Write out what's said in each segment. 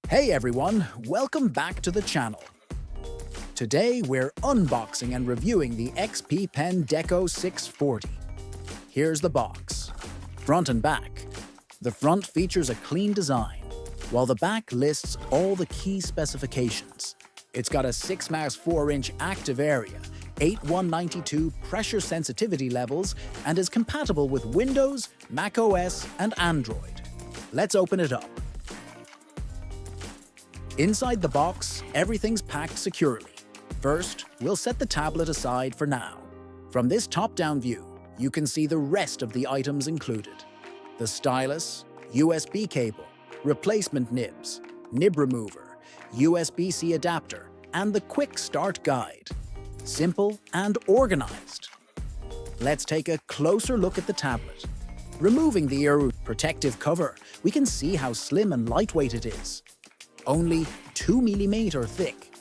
Hey everyone, welcome back to the channel. Today we're unboxing and reviewing the XP-Pen Deco 640. Here's the box. Front and back. The front features a clean design, while the back lists all the key specifications. It's got a 6x4-inch active area, 8192 pressure sensitivity levels, and is compatible with Windows, macOS, and Android. Let's open it up. Inside the box, everything's packed securely. First, we'll set the tablet aside for now. From this top-down view, you can see the rest of the items included. The stylus, USB cable, replacement nibs, nib remover, USB-C adapter, and the quick start guide. Simple and organized. Let's take a closer look at the tablet. Removing the ear protective cover, we can see how slim and lightweight it is. Only 2 mm thick.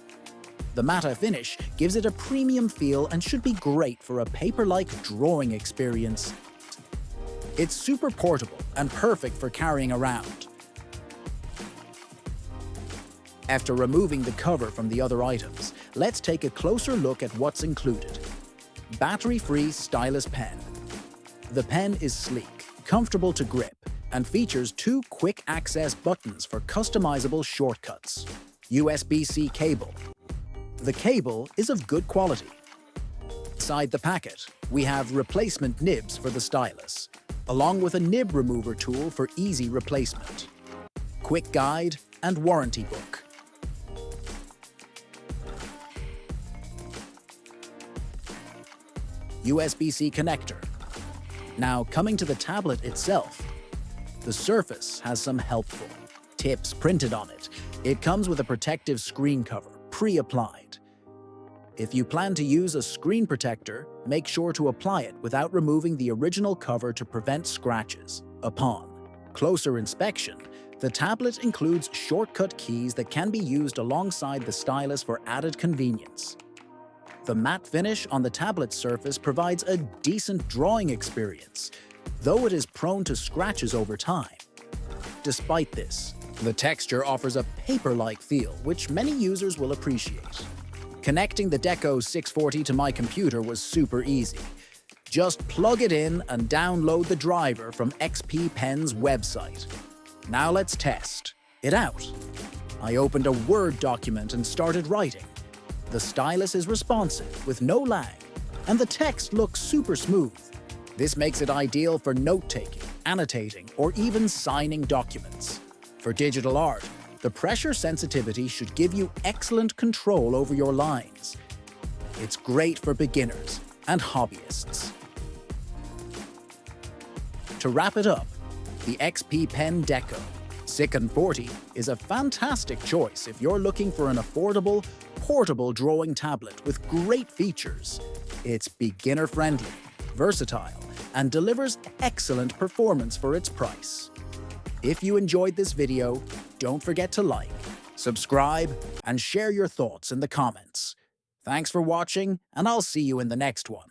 The matte finish gives it a premium feel and should be great for a paper-like drawing experience. It's super portable and perfect for carrying around. After removing the cover from the other items, let's take a closer look at what's included. Battery-free stylus pen. The pen is sleek, comfortable to grip, and features 2 quick-access buttons for customizable shortcuts. USB-C cable. The cable is of good quality. Inside the packet, we have replacement nibs for the stylus, along with a nib remover tool for easy replacement. Quick guide and warranty book. USB-C connector. Now, coming to the tablet itself, the surface has some helpful tips printed on it. It comes with a protective screen cover, pre-applied. If you plan to use a screen protector, make sure to apply it without removing the original cover to prevent scratches. Upon closer inspection, the tablet includes shortcut keys that can be used alongside the stylus for added convenience. The matte finish on the tablet surface provides a decent drawing experience, though it is prone to scratches over time. Despite this, the texture offers a paper-like feel, which many users will appreciate. Connecting the Deco 640 to my computer was super easy. Just plug it in and download the driver from XP-Pen's website. Now let's test it out. I opened a Word document and started writing. The stylus is responsive with no lag, and the text looks super smooth. This makes it ideal for note-taking, annotating, or even signing documents. For digital art, the pressure sensitivity should give you excellent control over your lines. It's great for beginners and hobbyists. To wrap it up, the XP-Pen Deco 640 is a fantastic choice if you're looking for an affordable, portable drawing tablet with great features. It's beginner-friendly, versatile, and delivers excellent performance for its price. If you enjoyed this video, don't forget to like, subscribe, and share your thoughts in the comments. Thanks for watching, and I'll see you in the next one.